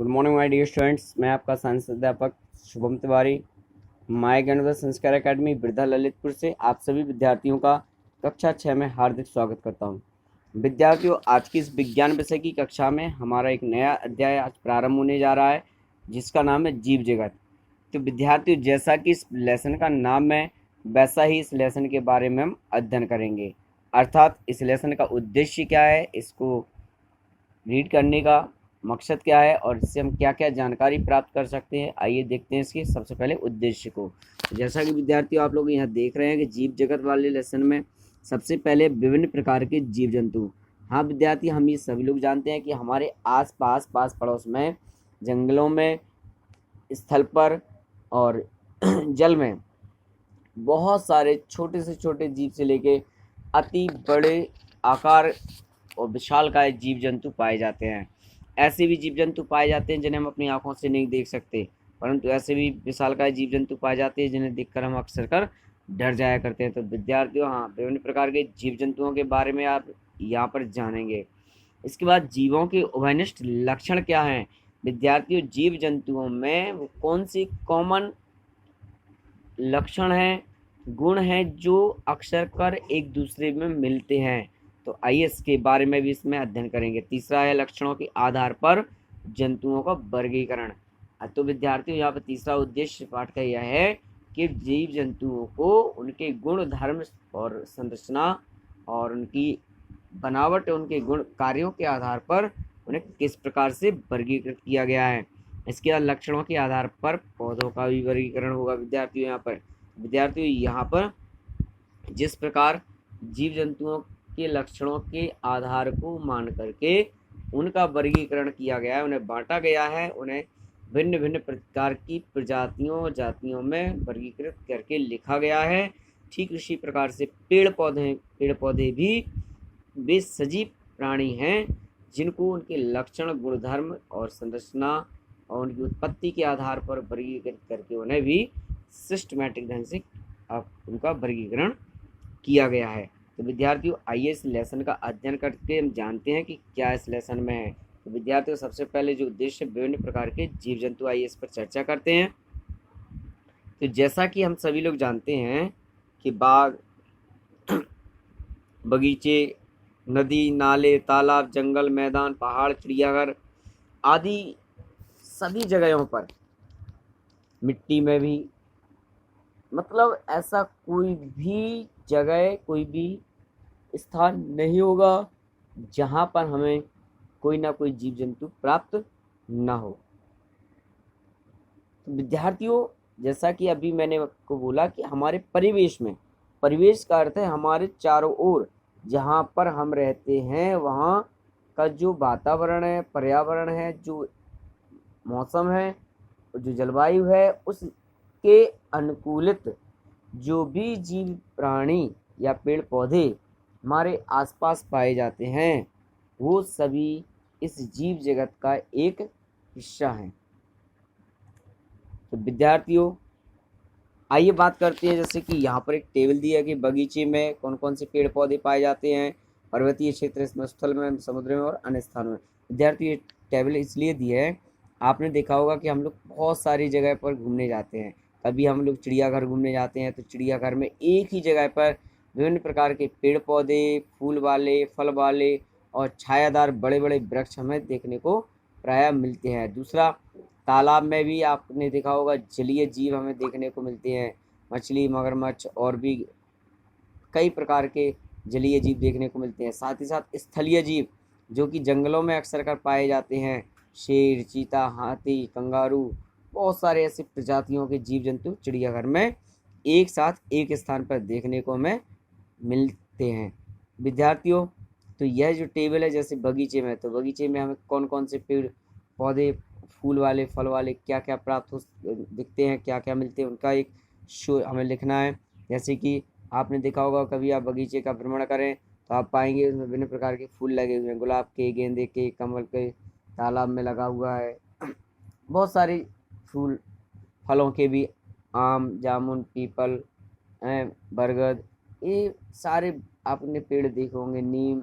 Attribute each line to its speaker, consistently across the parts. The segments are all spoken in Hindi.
Speaker 1: Good morning my dear students. मैं आपका साइंस अध्यापक शुभम तिवारी माय ज्ञानोदय संस्कार एकेडमी बिरधा ललितपुर से आप सभी विद्यार्थियों का कक्षा 6 में हार्दिक स्वागत करता हूं। विद्यार्थियों, आज की इस विज्ञान विषय की कक्षा में हमारा एक नया अध्याय आज प्रारंभ होने जा रहा है, जिसका नाम है जीव जगत। तो विद्यार्थियों, जैसा कि इस लेसन का नाम है, वैसा ही इस लेसन के बारे में हम अध्ययन करेंगे। अर्थात इस लेसन का उद्देश्य क्या है, इसको रीड करने का मकसद क्या है और इससे हम क्या क्या जानकारी प्राप्त कर सकते हैं। आइए देखते हैं इसके सबसे पहले उद्देश्य को। जैसा कि विद्यार्थियों आप लोग यहाँ देख रहे हैं कि जीव जगत वाले लेसन में सबसे पहले विभिन्न प्रकार के जीव जंतु। हाँ विद्यार्थी, हम ये सभी लोग जानते हैं कि हमारे आस पास पड़ोस में, जंगलों में, स्थल पर और जल में बहुत सारे छोटे से छोटे जीव से लेके अति बड़े आकार और विशालकाय जीव जंतु पाए जाते हैं। ऐसे भी जीव जंतु पाए जाते हैं जिन्हें हम अपनी आंखों से नहीं देख सकते, परंतु ऐसे भी विशालकाय जीव जंतु पाए जाते हैं जिन्हें देखकर हम अक्सर कर डर जाया करते हैं। तो विद्यार्थियों, हाँ, विभिन्न प्रकार के जीव जंतुओं के बारे में आप यहाँ पर जानेंगे। इसके बाद जीवों के उभयनिष्ठ लक्षण क्या हैं। विद्यार्थियों, जीव जंतुओं में वो कौन सी कॉमन लक्षण हैं, गुण हैं जो अक्सर कर एक दूसरे में मिलते हैं। तो आइए इसके बारे में भी इसमें अध्ययन करेंगे। तीसरा है लक्षणों के आधार पर जंतुओं का वर्गीकरण। तो विद्यार्थियों, यहाँ पर तीसरा उद्देश्य पाठ का यह है कि जीव जंतुओं को उनके गुण, धर्म और संरचना और उनकी बनावट, उनके गुण, कार्यों के आधार पर उन्हें किस प्रकार से वर्गीकृत किया गया है। इसके बाद लक्षणों के आधार पर पौधों का भी वर्गीकरण होगा। विद्यार्थियों यहाँ पर जिस प्रकार जीव जंतुओं के लक्षणों के आधार को मान करके उनका वर्गीकरण किया गया है, उन्हें बांटा गया है, उन्हें भिन्न भिन्न प्रकार की प्रजातियों जातियों में वर्गीकृत करके लिखा गया है। ठीक उसी प्रकार से पेड़ पौधे भी वे सजीव प्राणी हैं जिनको उनके लक्षण, गुणधर्म और संरचना और उनकी उत्पत्ति के आधार पर वर्गीकृत करके उन्हें भी सिस्टमैटिक ढंग से उनका वर्गीकरण किया गया है। तो विद्यार्थियों, आइए इस लेसन का अध्ययन करके हम जानते हैं कि क्या इस लेसन में है। तो विद्यार्थियों, सबसे पहले जो उद्देश्य विभिन्न प्रकार के जीव जंतु, आइए इस पर चर्चा करते हैं। तो जैसा कि हम सभी लोग जानते हैं कि बाग, बगीचे, नदी, नाले, तालाब, जंगल, मैदान, पहाड़, चिड़ियाघर आदि सभी जगहों पर, मिट्टी में भी, मतलब ऐसा कोई भी जगह, कोई भी स्थान नहीं होगा जहाँ पर हमें कोई ना कोई जीव जंतु प्राप्त ना हो। तो विद्यार्थियों, जैसा कि अभी मैंने आपको बोला कि हमारे परिवेश में, परिवेश का अर्थ है हमारे चारों ओर जहाँ पर हम रहते हैं वहाँ का जो वातावरण है, पर्यावरण है, जो मौसम है, जो जलवायु है, उसके अनुकूलित जो भी जीव प्राणी या पेड़ पौधे हमारे आसपास पाए जाते हैं वो सभी इस जीव जगत का एक हिस्सा हैं। तो विद्यार्थियों, आइए बात करते हैं, जैसे कि यहाँ पर एक टेबल दिया है कि बगीचे में कौन कौन से पेड़ पौधे पाए जाते हैं, पर्वतीय क्षेत्र, स्थल में, समुद्र में और अन्य स्थानों में। विद्यार्थियों, ये टेबल इसलिए दी है, आपने देखा होगा कि हम लोग बहुत सारी जगह पर घूमने जाते हैं। कभी हम लोग चिड़ियाघर घूमने जाते हैं तो चिड़ियाघर में एक ही जगह पर विभिन्न प्रकार के पेड़ पौधे, फूल वाले, फल वाले और छायादार बड़े बड़े वृक्ष हमें देखने को प्रायः मिलते हैं। दूसरा, तालाब में भी आपने देखा होगा जलीय जीव हमें देखने को मिलते हैं, मछली, मगरमच्छ और भी कई प्रकार के जलीय जीव देखने को मिलते हैं। साथ ही साथ स्थलीय जीव जो कि जंगलों में अक्सर कर पाए जाते हैं, शेर, चीता, हाथी, कंगारू, बहुत सारे ऐसे प्रजातियों के जीव जंतु चिड़ियाघर में एक साथ एक स्थान पर देखने को हमें मिलते हैं। विद्यार्थियों, तो यह जो टेबल है, जैसे बगीचे में, तो बगीचे में हमें कौन कौन से पेड़ पौधे, फूल वाले, फल वाले क्या क्या प्राप्त हो दिखते हैं, क्या क्या मिलते हैं, उनका एक शो हमें लिखना है। जैसे कि आपने देखा होगा, कभी आप बगीचे का भ्रमण करें तो आप पाएंगे उसमें विभिन्न प्रकार के फूल लगे हुए हैं, गुलाब के, गेंदे के, कमल के, तालाब में लगा हुआ है बहुत सारे फूल, फलों के भी, आम, जामुन, पीपल, बरगद, ये सारे आपने पेड़ देखे होंगे, नीम।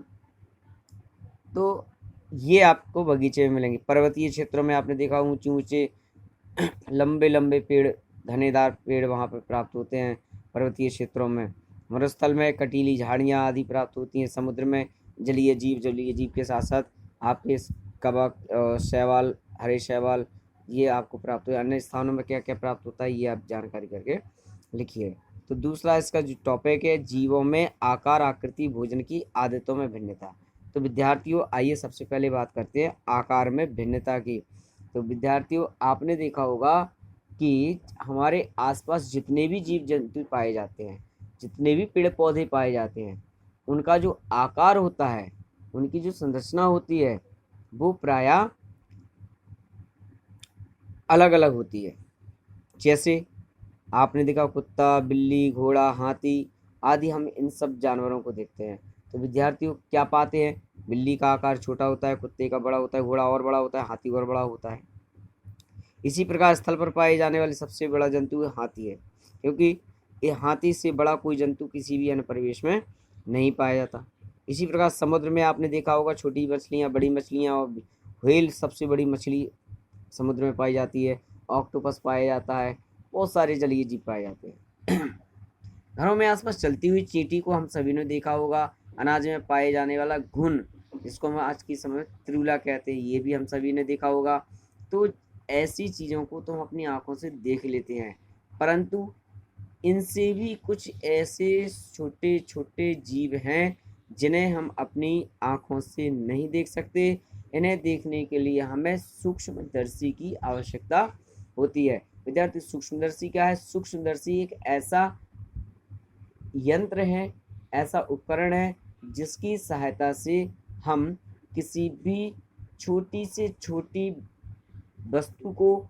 Speaker 1: तो ये आपको बगीचे में मिलेंगे। पर्वतीय क्षेत्रों में आपने देखा ऊंचे ऊंचे लंबे लंबे पेड़, घनेदार पेड़ वहाँ पर प्राप्त होते हैं पर्वतीय क्षेत्रों में। मरुस्थल में कटीली झाड़ियाँ आदि प्राप्त होती हैं। समुद्र में जलीय जीव के साथ साथ आपके कबक, शैवाल, हरे शैवाल, ये आपको प्राप्त हो। अन्य स्थानों में क्या क्या प्राप्त होता है ये आप जानकारी करके लिखिए। तो दूसरा इसका जो टॉपिक है, जीवों में आकार आकृति भोजन की आदतों में भिन्नता। तो विद्यार्थियों आइए सबसे पहले बात करते हैं आकार में भिन्नता की। तो विद्यार्थियों आपने देखा होगा कि हमारे आसपास जितने भी जीव जंतु पाए जाते हैं, जितने भी पेड़ पौधे पाए जाते हैं, उनका जो आकार होता है, उनकी जो संरचना होती है, वो प्रायः अलग अलग होती है। जैसे आपने देखा कुत्ता, बिल्ली, घोड़ा, हाथी आदि, हम इन सब जानवरों को देखते हैं। तो विद्यार्थियों क्या पाते हैं, बिल्ली का आकार छोटा होता है, कुत्ते का बड़ा होता है, घोड़ा और बड़ा होता है, हाथी और बड़ा होता है। इसी प्रकार स्थल पर पाए जाने वाले सबसे बड़ा जंतु हाथी है, क्योंकि ये हाथी से बड़ा कोई जंतु किसी भी अन्य परिवेश में नहीं पाया जाता। इसी प्रकार समुद्र में आपने देखा होगा छोटी मछलियाँ, बड़ी मछलियाँ और व्हेल सबसे बड़ी मछली समुद्र में पाई जाती है। ऑक्टोपस पाया जाता है, बहुत सारे जलीय जीव पाए जाते हैं। घरों में आसपास चलती हुई चींटी को हम सभी ने देखा होगा। अनाज में पाए जाने वाला घुन, जिसको हम आज के समय में त्रिउला कहते हैं, ये भी हम सभी ने देखा होगा। तो ऐसी चीज़ों को तो हम अपनी आंखों से देख लेते हैं, परंतु इनसे भी कुछ ऐसे छोटे छोटे जीव हैं जिन्हें हम अपनी आंखों से नहीं देख सकते। इन्हें देखने के लिए हमें सूक्ष्मदर्शी की आवश्यकता होती है। विद्यार्थी सूक्ष्मदर्शी क्या है? सूक्ष्मदर्शी एक ऐसा यंत्र है, ऐसा उपकरण है जिसकी सहायता से हम किसी भी छोटी से छोटी वस्तु को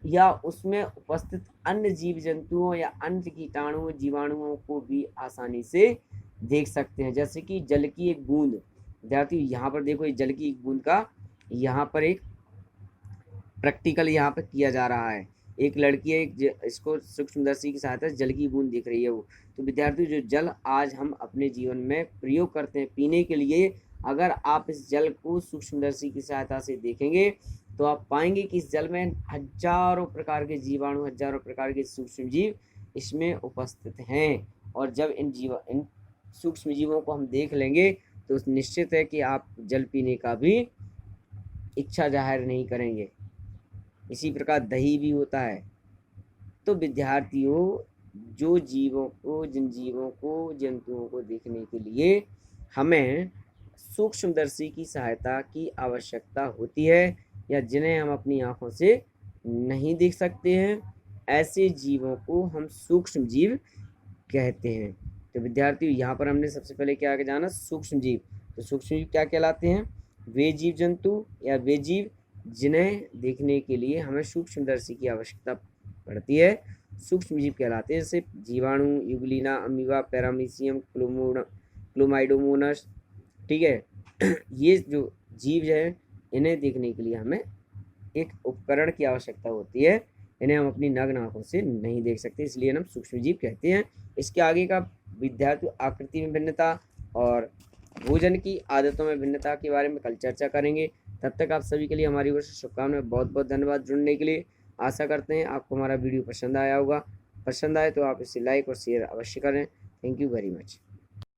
Speaker 1: या उसमें उपस्थित अन्य जीव जंतुओं या अन्य कीटाणुओं जीवाणुओं को भी आसानी से देख सकते हैं। जैसे कि जल की एक बूंद, विद्यार्थी यहाँ पर देखो, जल की एक बूंद का यहाँ पर एक प्रैक्टिकल यहाँ पर किया जा रहा है। एक लड़की है, इसको सूक्ष्मदर्शी की सहायता से जल की बूंद दिख रही है वो। तो विद्यार्थी जो जल आज हम अपने जीवन में प्रयोग करते हैं पीने के लिए, अगर आप इस जल को सूक्ष्मदर्शी की सहायता से देखेंगे तो आप पाएंगे कि इस जल में हजारों प्रकार के जीवाणु, हजारों प्रकार के सूक्ष्म जीव इसमें उपस्थित हैं। और जब इन सूक्ष्म जीवों को हम देख लेंगे तो निश्चित है कि आप जल पीने का भी इच्छा जाहिर नहीं करेंगे। इसी प्रकार दही भी होता है। तो विद्यार्थियों जिन जीवों को, जंतुओं को देखने के लिए हमें सूक्ष्मदर्शी की सहायता की आवश्यकता होती है, या जिन्हें हम अपनी आंखों से नहीं देख सकते हैं, ऐसे जीवों को हम सूक्ष्म जीव कहते हैं। तो विद्यार्थियों यहाँ पर हमने सबसे पहले क्या जाना, सूक्ष्म जीव। तो सूक्ष्म जीव क्या कहलाते हैं? वे जीव जंतु या वे जीव जिन्हें देखने के लिए हमें सूक्ष्मदर्शी की आवश्यकता पड़ती है, सूक्ष्म जीव कहलाते हैं। जैसे जीवाणु, यूग्लिना, अमीबा, पैरामीशियम, क्लोमाइडोमोनास, ठीक है। ये जो जीव है, इन्हें देखने के लिए हमें एक उपकरण की आवश्यकता होती है। इन्हें हम अपनी नग्न आंखों से नहीं देख सकते, इसलिए हम सूक्ष्म जीव कहते हैं। इसके आगे का विद्यार्थी आकृति में भिन्नता और भोजन की आदतों में भिन्नता के बारे में कल चर्चा करेंगे। तब तक आप सभी के लिए हमारी ओर से शुभकामनाएं। बहुत बहुत धन्यवाद जुड़ने के लिए। आशा करते हैं आपको हमारा वीडियो पसंद आया होगा। पसंद आए तो आप इसे लाइक और शेयर अवश्य करें। Thank you very much.